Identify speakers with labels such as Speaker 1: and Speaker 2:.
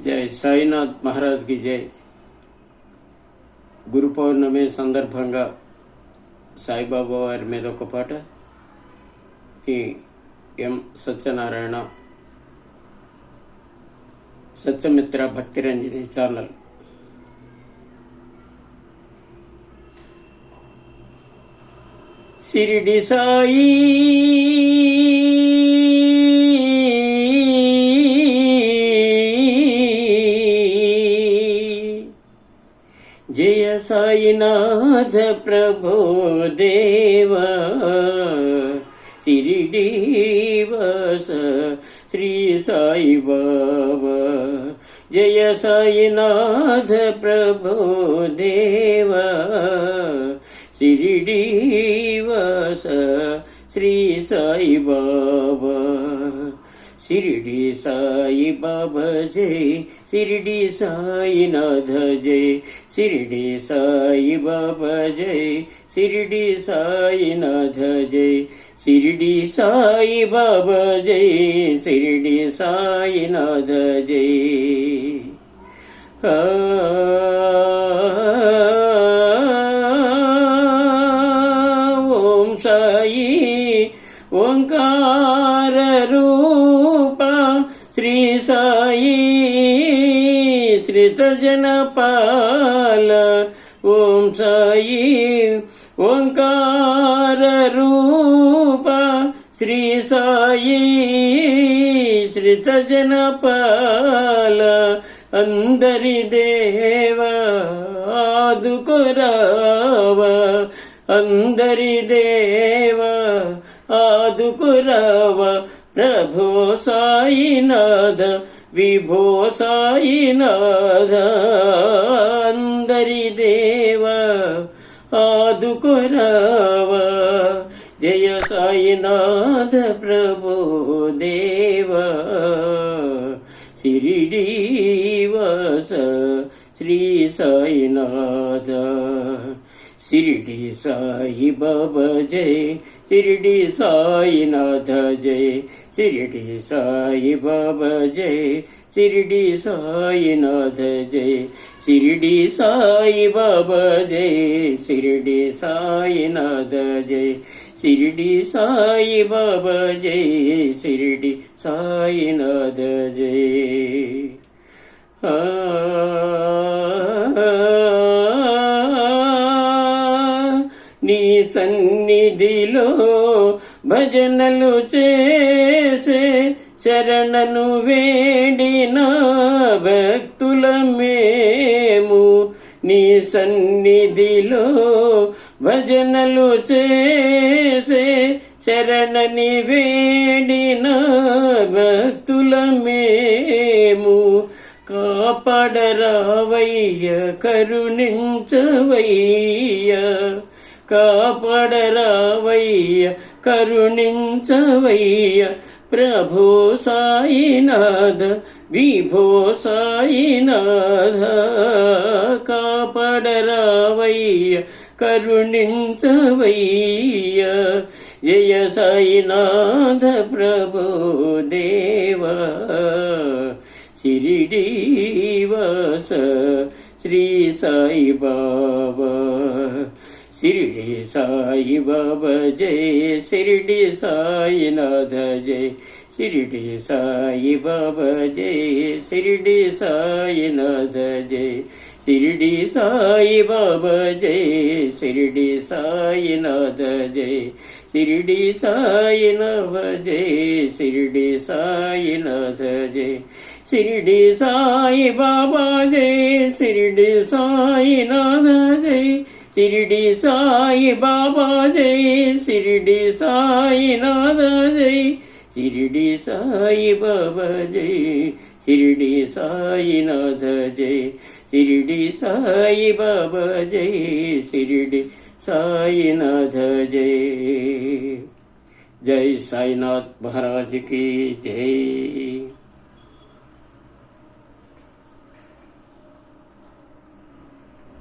Speaker 1: జై సాయినాథ్ మహారాజ్కి జై. గురు పౌర్ణమి సందర్భంగా సాయిబాబా వారి మీద ఒక పాట. ఈ ఎం సత్యనారాయణ సత్యమిత్ర భక్తిరంజని ఛానల్. షిరిడి సాయి జయ సాయినాథ ప్రభో దేవ షిరిడి వాస శ్రీ సాయి బాబా. జయ సాయినాథ ప్రభో దేవ షిరిడి వాస శ్రీ సాయి బాబా. షిరిడి సాయి బాబా జై, షిరిడి సాయినాథ జై, షిరిడి సాయి బాబా జై, షిరిడి సాయినాథ జై, షిరిడి సాయి బాబా జై, షిరిడి సాయినాథ జై. ఓం సాయి ఓంకార రూప శ్రీ సాయి శ్రిత జనపాల. ఓం సాయి ఓంకార రూప శ్రీ సాయి శ్రిత జనపాల. అందరి దేవ ఆదుకురావా, అందరి దేవ ఆదుకురావా. ప్రభో సాయినాథ విభో సాయినాథ, అందరి దేవ ఆదుకురావా. జయ సాయినాథ ప్రభో దేవ షిరిడి వాస శ్రీ సాయినాథ. షిరిడి సాయి బాబా జై, షిరిడి సాయినాథ జై, షిరిడి సాయి బాబా జై, షిరిడి సాయినాథ జై, షిరిడి సాయి బాబా జై, షిరిడి సాయినాథ జై, షిరిడి సాయి బాబా జై, షిరిడి సాయినాథ జై. నీ సన్నిధిలో భజనలు చేసే శరణను వేడిన భక్తుల మేము. నీ సన్నిధిలో భజనలు చేసే శరణని వేడిన భక్తుల మేము. కాపాడరావయ్య కరుణించవయ్య, కాపాడరావయ్య కరుణించవయ్య. ప్రభో సాయినాథ విభో సాయినాథ, కాపాడరావయ్య కరుణించవయ్య. జయ సాయినాథ ప్రభో దేవ షిరిడి వాస శ్రీ సాయి బాబా. షిరిడి సాయి బాబా జై, షిరిడి సాయినాథ జై, షిరిడి సాయి బాబా జై, షిరిడి సాయినాథ జై, షిరిడి సాయి బాబా జై, షిరిడి సాయినాథ జై, షిరిడి సాయినాథ జై, షిరిడి సాయినాథ జై, షిరిడి సాయి బాబా జై, షిరిడి సాయినాథ జై, షిరిడి సాయి బాబా జై, షిరిడి సాయినాథ జై, షిరిడి సాయి బాబా జై, షిరిడి సాయినాథ జై, షిరిడి సాయి బాబా జై, షిరిడి సాయినాథ జై. జై సాయినాథ్ మహారాజ్ की जय.